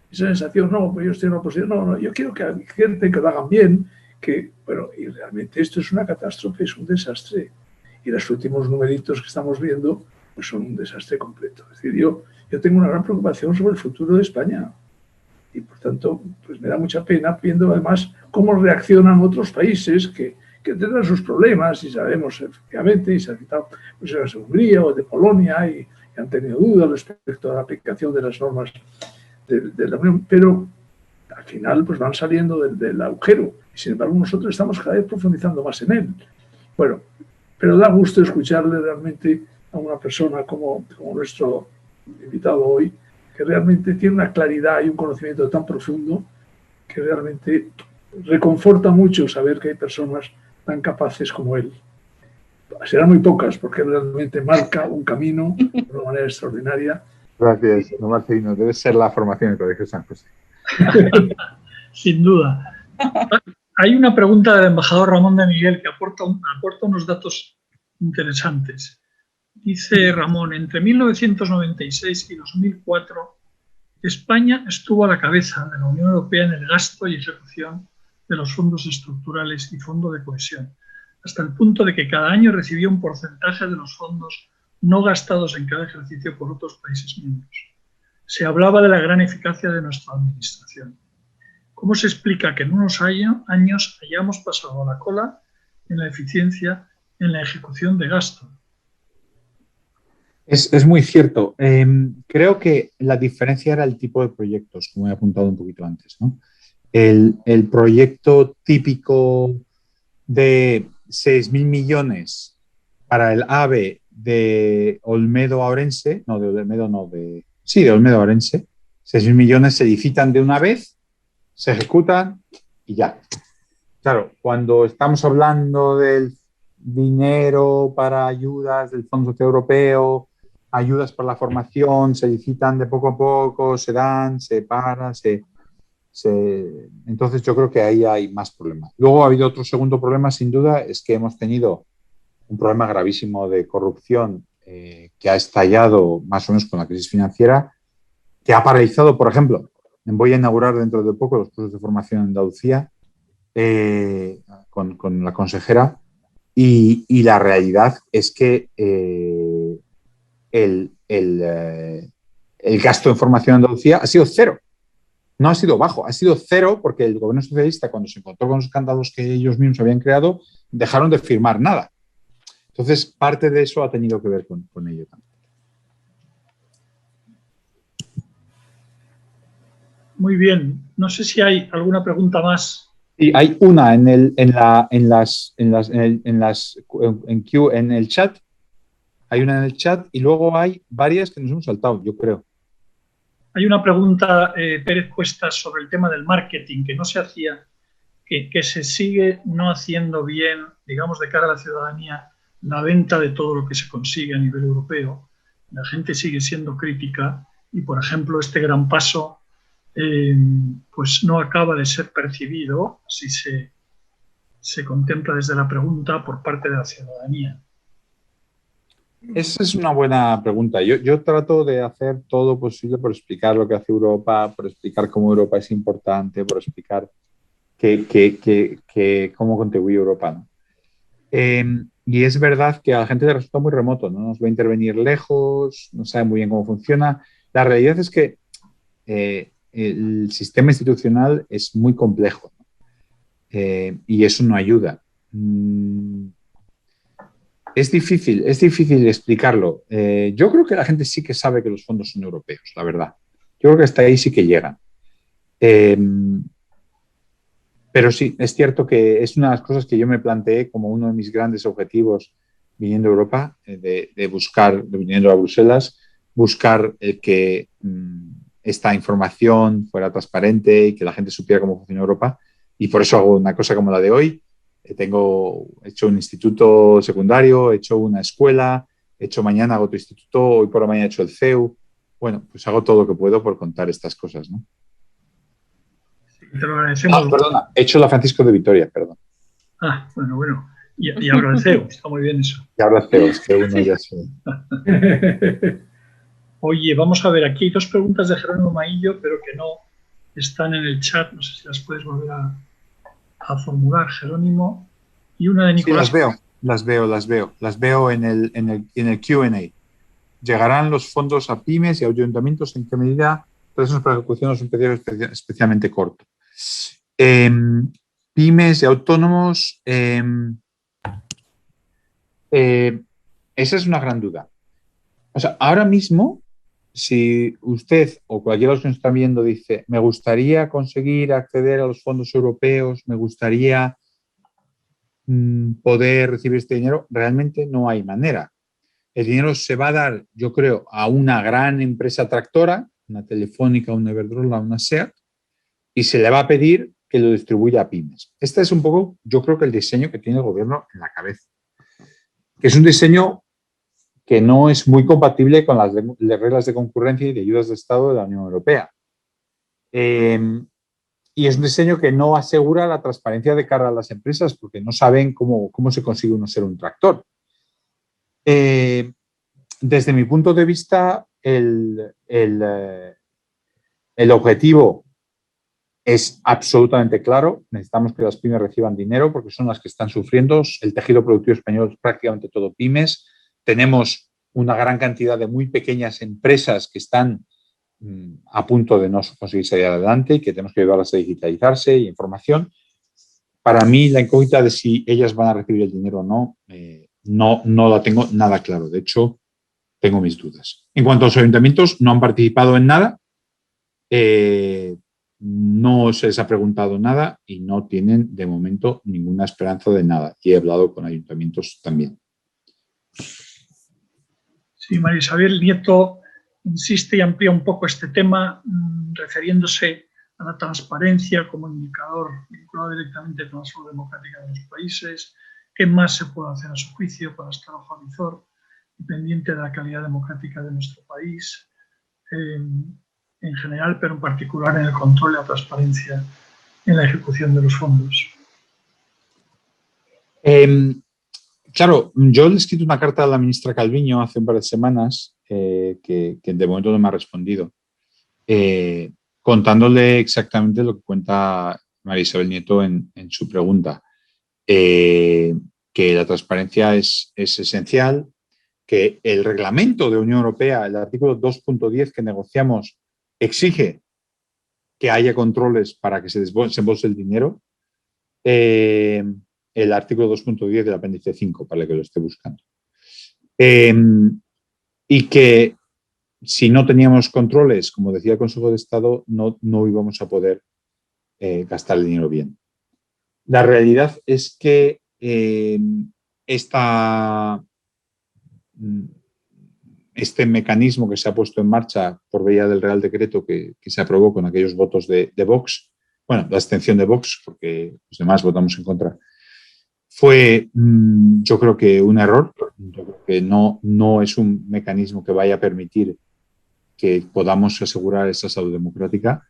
Esa sensación, no, pues yo estoy en la oposición, no, yo quiero que acierten, que lo hagan bien, que, bueno, y realmente esto es una catástrofe, es un desastre. Y los últimos numeritos que estamos viendo, pues son un desastre completo. Es decir, yo tengo una gran preocupación sobre el futuro de España. Y por tanto, pues me da mucha pena viendo además cómo reaccionan otros países que tendrán sus problemas, y sabemos efectivamente, y se ha citado pues, de Hungría o de Polonia, y han tenido dudas respecto a la aplicación de las normas de la Unión, pero al final pues van saliendo del agujero, y sin embargo nosotros estamos cada vez profundizando más en él. Bueno, pero da gusto escucharle realmente a una persona como nuestro invitado hoy, que realmente tiene una claridad y un conocimiento tan profundo que realmente reconforta mucho saber que hay personas tan capaces como él. Serán muy pocas, porque realmente marca un camino de una manera extraordinaria. Gracias, don Marcelino. Debe ser la formación del Colegio San José. Sin duda. Hay una pregunta del embajador Ramón de Miguel que aporta unos datos interesantes. Dice Ramón, entre 1996 y 2004, España estuvo a la cabeza de la Unión Europea en el gasto y ejecución de los fondos estructurales y fondo de cohesión, hasta el punto de que cada año recibía un porcentaje de los fondos no gastados en cada ejercicio por otros países miembros. Se hablaba de la gran eficacia de nuestra administración. ¿Cómo se explica que en unos años hayamos pasado a la cola en la eficiencia en la ejecución de gasto? Es muy cierto. Creo que la diferencia era el tipo de proyectos, como he apuntado un poquito antes, ¿no? El proyecto típico de 6.000 millones para el AVE de Olmedo a Orense, de Olmedo a Orense, 6.000 millones se licitan de una vez, se ejecutan y ya. Claro, cuando estamos hablando del dinero para ayudas del Fondo Social Europeo, ayudas para la formación, se licitan de poco a poco, se dan, se paran, entonces yo creo que ahí hay más problemas. Luego ha habido otro segundo problema, sin duda, es que hemos tenido un problema gravísimo de corrupción que ha estallado más o menos con la crisis financiera, que ha paralizado, por ejemplo, voy a inaugurar dentro de poco los cursos de formación en Andalucía con la consejera, y la realidad es que el gasto en formación en Andalucía ha sido cero. No ha sido bajo, ha sido cero porque el gobierno socialista, cuando se encontró con los escándalos que ellos mismos habían creado, dejaron de firmar nada. Entonces, parte de eso ha tenido que ver con ello también. Muy bien. No sé si hay alguna pregunta más. Sí, hay una en el chat. Hay una en el chat y luego hay varias que nos hemos saltado, yo creo. Hay una pregunta, Pérez Cuestas, sobre el tema del marketing, que no se hacía, que se sigue no haciendo bien, digamos, de cara a la ciudadanía, la venta de todo lo que se consigue a nivel europeo. La gente sigue siendo crítica y, por ejemplo, este gran paso pues no acaba de ser percibido, si se contempla desde la pregunta, por parte de la ciudadanía. Esa es una buena pregunta. Yo trato de hacer todo posible por explicar lo que hace Europa, por explicar cómo Europa es importante, por explicar cómo contribuye Europa, ¿no? Y es verdad que a la gente le resulta muy remoto, no nos va a intervenir lejos, no sabe muy bien cómo funciona. La realidad es que el sistema institucional es muy complejo, ¿no? Y eso no ayuda. Es difícil explicarlo. Yo creo que la gente sí que sabe que los fondos son europeos, la verdad. Yo creo que hasta ahí sí que llegan. Pero sí, es cierto que es una de las cosas que yo me planteé como uno de mis grandes objetivos viniendo a Europa, viniendo a Bruselas, buscar el que esta información fuera transparente y que la gente supiera cómo funciona Europa. Y por eso hago una cosa como la de hoy. He hecho un instituto secundario, he hecho una escuela, he hecho mañana hago otro instituto, hoy por la mañana he hecho el CEU. Bueno, pues hago todo lo que puedo por contar estas cosas, ¿no? Sí, te lo agradecemos. Perdona, he hecho la Francisco de Vitoria, perdón. Bueno. Y ahora el CEU, está muy bien eso. Y ahora CEU, es que uno ya se... Oye, vamos a ver, aquí hay 2 preguntas de Jerónimo Maillo, pero que no están en el chat. No sé si las puedes volver a formular, Jerónimo. Y una de Nicolás. Sí, las veo en el Q&A. ¿Llegarán los fondos a pymes y ayuntamientos? ¿En qué medida? Entonces, para ejecución es un periodo especialmente corto. Pymes y autónomos, esa es una gran duda. O sea, ahora mismo, si usted o cualquiera de los que nos están viendo dice, me gustaría conseguir acceder a los fondos europeos, me gustaría poder recibir este dinero, realmente no hay manera. El dinero se va a dar, yo creo, a una gran empresa tractora, una Telefónica, una Iberdrola, una SEAT, y se le va a pedir que lo distribuya a pymes. Este es un poco, yo creo que el diseño que tiene el gobierno en la cabeza, que es un diseño que no es muy compatible con las reglas de concurrencia y de ayudas de Estado de la Unión Europea. Y es un diseño que no asegura la transparencia de cara a las empresas porque no saben cómo se consigue uno ser un tractor. Desde mi punto de vista, el objetivo es absolutamente claro. Necesitamos que las pymes reciban dinero porque son las que están sufriendo. El tejido productivo español es prácticamente todo pymes. Tenemos una gran cantidad de muy pequeñas empresas que están a punto de no conseguir salir adelante y que tenemos que ayudarlas a digitalizarse y información. Para mí, la incógnita de si ellas van a recibir el dinero o no, no la tengo nada claro. De hecho, tengo mis dudas. En cuanto a los ayuntamientos, no han participado en nada, no se les ha preguntado nada y no tienen, de momento, ninguna esperanza de nada. Y he hablado con ayuntamientos también. Sí, María Isabel Nieto insiste y amplía un poco este tema, refiriéndose a la transparencia como indicador vinculado directamente con la salud democrática de los países. ¿Qué más se puede hacer a su juicio para estar ojo al visor y pendiente de la calidad democrática de nuestro país en general, pero en particular en el control y la transparencia en la ejecución de los fondos? Claro, yo le he escrito una carta a la ministra Calviño hace un par de semanas que de momento no me ha respondido, contándole exactamente lo que cuenta María Isabel Nieto en su pregunta, que la transparencia es esencial, que el reglamento de Unión Europea, el artículo 2.10 que negociamos, exige que haya controles para que se embolse el dinero. El artículo 2.10 del apéndice 5, para el que lo esté buscando. Y que si no teníamos controles, como decía el Consejo de Estado, no íbamos a poder gastar el dinero bien. La realidad es que este mecanismo que se ha puesto en marcha por vía del Real Decreto que se aprobó con aquellos votos de Vox, bueno, la abstención de Vox, porque los demás votamos en contra, fue, yo creo que un error. Yo creo que no es un mecanismo que vaya a permitir que podamos asegurar esa salud democrática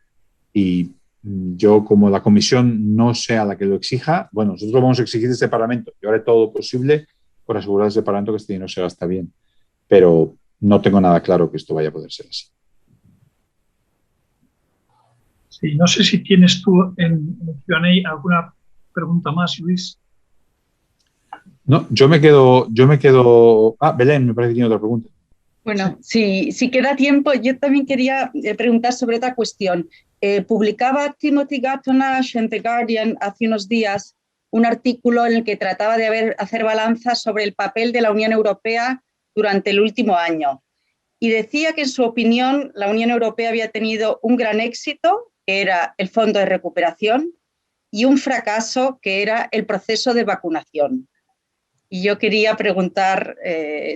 y yo, como la comisión no sea la que lo exija, bueno, nosotros lo vamos a exigir de este Parlamento. Yo haré todo lo posible por asegurar desde el Parlamento que este dinero se gasta bien, pero no tengo nada claro que esto vaya a poder ser así. Sí, no sé si tienes tú en Q&A alguna pregunta más, Luis. No, yo me quedo. Belén, me parece que tiene otra pregunta. Bueno, si queda tiempo, yo también quería preguntar sobre otra cuestión. Publicaba Timothy Gattonash en The Guardian hace unos días un artículo en el que trataba de hacer balanzas sobre el papel de la Unión Europea durante el último año. Y decía que, en su opinión, la Unión Europea había tenido un gran éxito, que era el Fondo de Recuperación, y un fracaso, que era el proceso de vacunación. y yo quería preguntar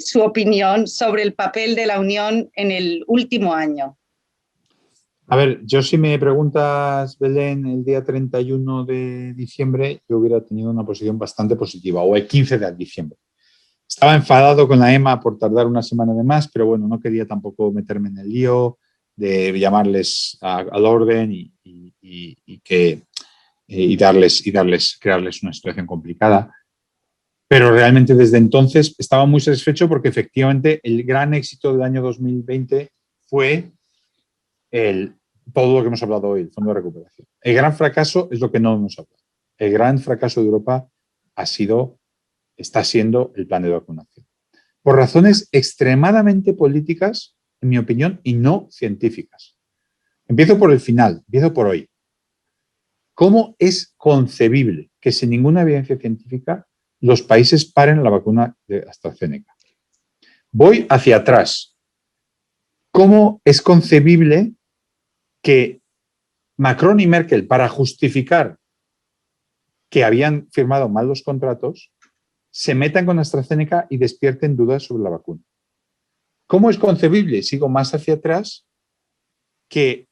su opinión sobre el papel de la Unión en el último año. A ver, yo si me preguntas, Belén, el día 31 de diciembre, yo hubiera tenido una posición bastante positiva, o el 15 de diciembre. Estaba enfadado con la EMA por tardar una semana de más, pero bueno, no quería tampoco meterme en el lío de llamarles al orden crearles una situación complicada. Pero realmente desde entonces estaba muy satisfecho porque efectivamente el gran éxito del año 2020 fue todo lo que hemos hablado hoy, el Fondo de Recuperación. El gran fracaso es lo que no hemos hablado. El gran fracaso de Europa está siendo el plan de vacunación. Por razones extremadamente políticas, en mi opinión, y no científicas. Empiezo por el final, empiezo por hoy. ¿Cómo es concebible que sin ninguna evidencia científica los países paren la vacuna de AstraZeneca? Voy hacia atrás. ¿Cómo es concebible que Macron y Merkel, para justificar que habían firmado mal los contratos, se metan con AstraZeneca y despierten dudas sobre la vacuna? ¿Cómo es concebible, sigo más hacia atrás, que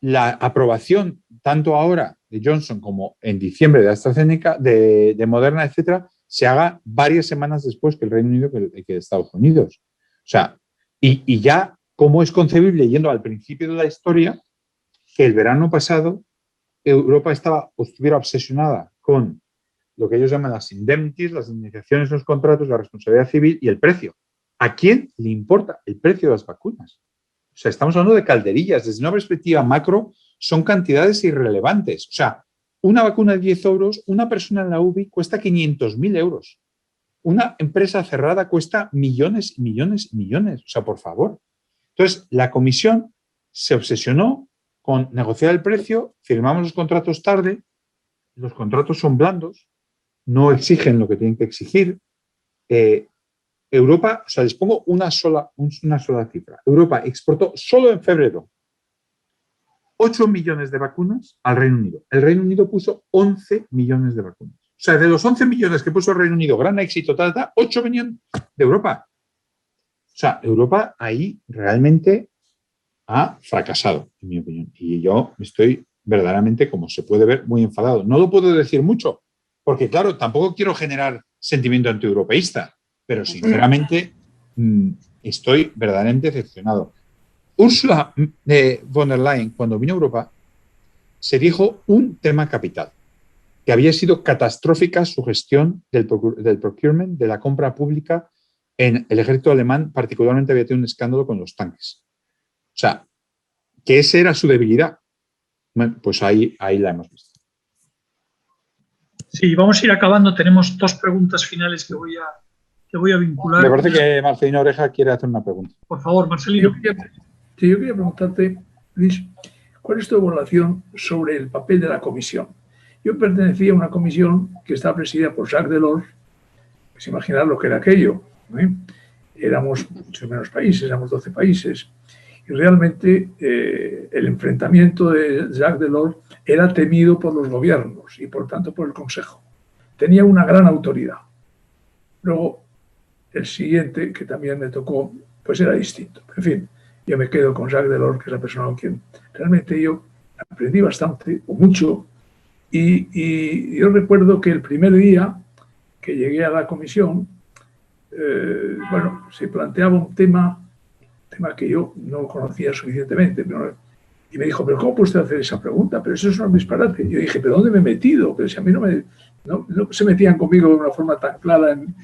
la aprobación, tanto ahora de Johnson como en diciembre de AstraZeneca, de Moderna, etcétera, se haga varias semanas después que el Reino Unido que Estados Unidos? O sea, y ya, ¿cómo es concebible, yendo al principio de la historia, que el verano pasado Europa estuviera obsesionada con lo que ellos llaman las indemnities, las indemnizaciones, los contratos, la responsabilidad civil y el precio? ¿A quién le importa el precio de las vacunas? O sea, estamos hablando de calderillas. Desde una perspectiva macro, son cantidades irrelevantes. O sea, una vacuna de 10 euros, una persona en la UBI cuesta 500.000 euros. Una empresa cerrada cuesta millones y millones y millones. O sea, por favor. Entonces, la comisión se obsesionó con negociar el precio, firmamos los contratos tarde, los contratos son blandos, no exigen lo que tienen que exigir. Europa, o sea, les pongo una sola cifra. Europa exportó solo en febrero 8 millones de vacunas al Reino Unido. El Reino Unido puso 11 millones de vacunas. O sea, de los 11 millones que puso el Reino Unido, gran éxito, 8 millones de Europa. O sea, Europa ahí realmente ha fracasado, en mi opinión. Y yo estoy verdaderamente, como se puede ver, muy enfadado. No lo puedo decir mucho, porque claro, tampoco quiero generar sentimiento antieuropeísta, pero sinceramente estoy verdaderamente decepcionado. Ursula von der Leyen, cuando vino a Europa, se dijo un tema capital, que había sido catastrófica su gestión del procurement, de la compra pública en el ejército alemán, particularmente había tenido un escándalo con los tanques. O sea, que esa era su debilidad. Bueno, pues ahí la hemos visto. Sí, vamos a ir acabando. Tenemos 2 preguntas finales que voy a vincular. Me parece que Marcelino Oreja quiere hacer una pregunta. Por favor, Marcelino. Yo quería preguntarte, Luis, ¿cuál es tu evaluación sobre el papel de la comisión? Yo pertenecía a una comisión que estaba presidida por Jacques Delors, pues imaginar lo que era aquello, ¿eh? Éramos muchos menos países, éramos 12 países, y realmente el enfrentamiento de Jacques Delors era temido por los gobiernos y por tanto por el Consejo. Tenía una gran autoridad. Luego, el siguiente, que también me tocó, pues era distinto. En fin, yo me quedo con Jacques Delors, que es la persona con quien realmente yo aprendí bastante, o mucho, y yo recuerdo que el primer día que llegué a la comisión, se planteaba un tema que yo no conocía suficientemente, y me dijo, ¿pero cómo puede usted hacer esa pregunta? Pero eso es un disparate. Yo dije, ¿pero dónde me he metido? Pero si a mí no se metían conmigo de una forma tan clara en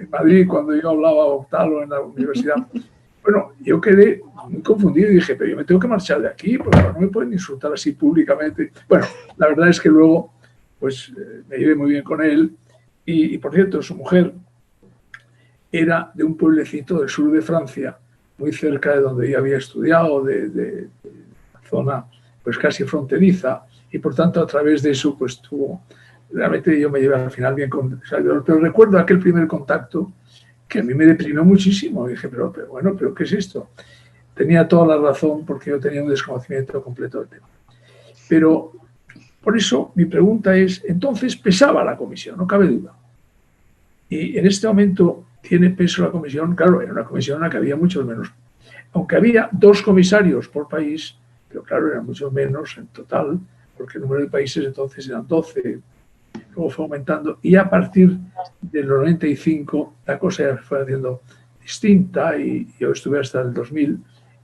Madrid cuando yo hablaba o tal o en la universidad. Bueno, yo quedé muy confundido y dije, pero yo me tengo que marchar de aquí porque no me pueden insultar así públicamente. Bueno, la verdad es que luego pues me llevé muy bien con él y por cierto, su mujer era de un pueblecito del sur de Francia, muy cerca de donde yo había estudiado, de zona pues casi fronteriza, y por tanto a través de eso pues realmente yo me llevé al final bien con Jacques. Pero recuerdo aquel primer contacto que a mí me deprimió muchísimo. Dije, pero ¿qué es esto? Tenía toda la razón porque yo tenía un desconocimiento completo del tema. Pero por eso mi pregunta es, entonces pesaba la comisión, no cabe duda. Y en este momento tiene peso la comisión. Claro, era una comisión en la que había muchos menos. Aunque había 2 comisarios por país, pero claro, eran muchos menos en total, porque el número de países entonces eran 12, luego fue aumentando, y a partir del 95 la cosa ya fue haciendo distinta, y yo estuve hasta el 2000,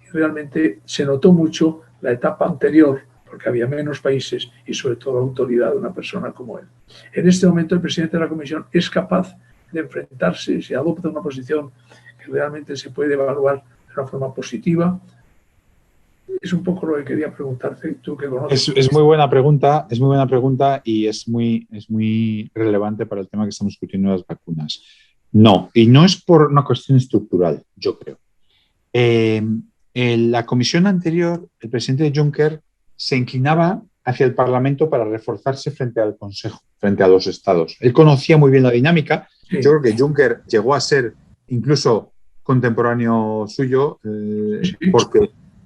y realmente se notó mucho la etapa anterior, porque había menos países y sobre todo la autoridad de una persona como él. En este momento el presidente de la Comisión es capaz de enfrentarse, si adopta una posición que realmente se puede evaluar de una forma positiva. Es un poco lo que quería preguntarte, tú que conoces. Es muy buena pregunta y es muy relevante para el tema que estamos discutiendo de las vacunas. No, y no es por una cuestión estructural, yo creo. En la comisión anterior, el presidente Juncker se inclinaba hacia el Parlamento para reforzarse frente al Consejo, frente a los Estados. Él conocía muy bien la dinámica. Sí. Yo creo que Juncker llegó a ser incluso contemporáneo suyo, sí.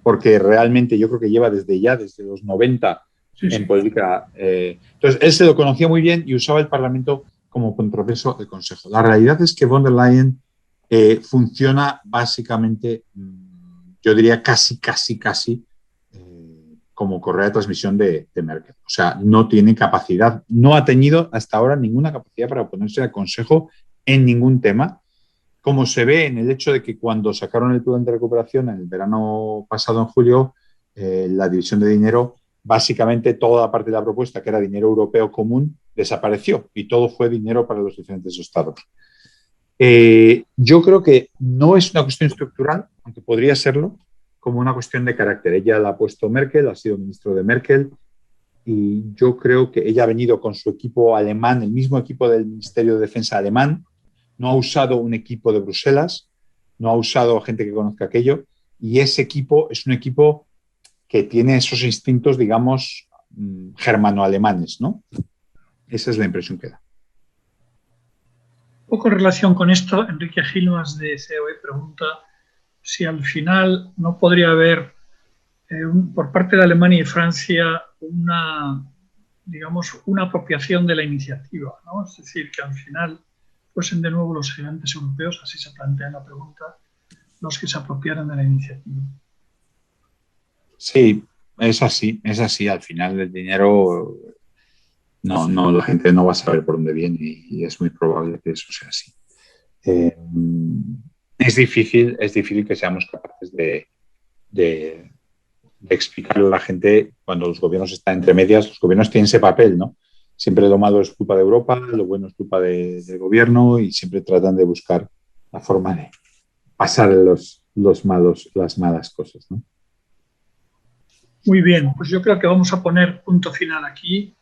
porque realmente yo creo que lleva desde los 90 en política. Entonces, él se lo conocía muy bien y usaba el Parlamento como contrapeso del Consejo. La realidad es que von der Leyen funciona básicamente, yo diría casi como correa de transmisión de Merkel. O sea, no tiene capacidad, no ha tenido hasta ahora ninguna capacidad para oponerse al Consejo en ningún tema, como se ve en el hecho de que cuando sacaron el plan de recuperación en el verano pasado, en julio, la división de dinero, básicamente toda la parte de la propuesta, que era dinero europeo común, desapareció y todo fue dinero para los diferentes estados. Yo creo que no es una cuestión estructural, aunque podría serlo, como una cuestión de carácter. Ella la ha puesto Merkel, ha sido ministro de Merkel, y yo creo que ella ha venido con su equipo alemán, el mismo equipo del Ministerio de Defensa alemán, no ha usado un equipo de Bruselas, no ha usado gente que conozca aquello, y ese equipo es un equipo que tiene esos instintos, digamos, germano-alemanes, ¿no? Esa es la impresión que da. Un poco en relación con esto, Enrique Gilmas de COE pregunta si al final no podría haber por parte de Alemania y Francia una apropiación de la iniciativa, ¿no? Es decir, que al final fuesen de nuevo los gigantes europeos, así se plantea en la pregunta, los que se apropiaran de la iniciativa. Sí, es así. Al final el dinero, no, la gente no va a saber por dónde viene y es muy probable que eso sea así. Es difícil que seamos capaces de explicarle a la gente cuando los gobiernos están entre medias. Los gobiernos tienen ese papel, ¿no? Siempre lo malo es culpa de Europa, lo bueno es culpa del gobierno y siempre tratan de buscar la forma de pasar las malas cosas, ¿no? Muy bien, pues yo creo que vamos a poner punto final aquí.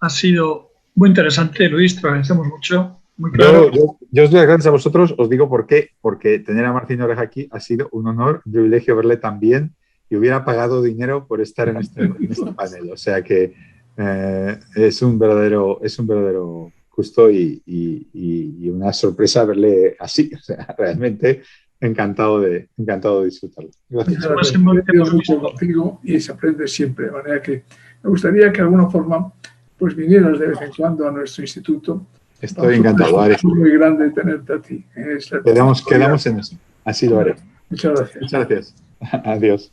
Ha sido muy interesante, Luis, te agradecemos mucho. Muy claro. Yo os doy las gracias a vosotros, os digo por qué, porque tener a Martín Oreja aquí ha sido un honor, un privilegio verle también y hubiera pagado dinero por estar en este panel. O sea que es un verdadero gusto y una sorpresa verle así. O sea, realmente encantado de disfrutarlo. Gracias. Gracias. Mucho contigo y se aprende siempre. De manera que me gustaría que de alguna forma pues vinieras de vez en cuando a nuestro instituto. Estoy encantado. Es muy grande tenerte a ti. Quedamos en eso. Así lo haré. Muchas gracias. Muchas gracias. Adiós.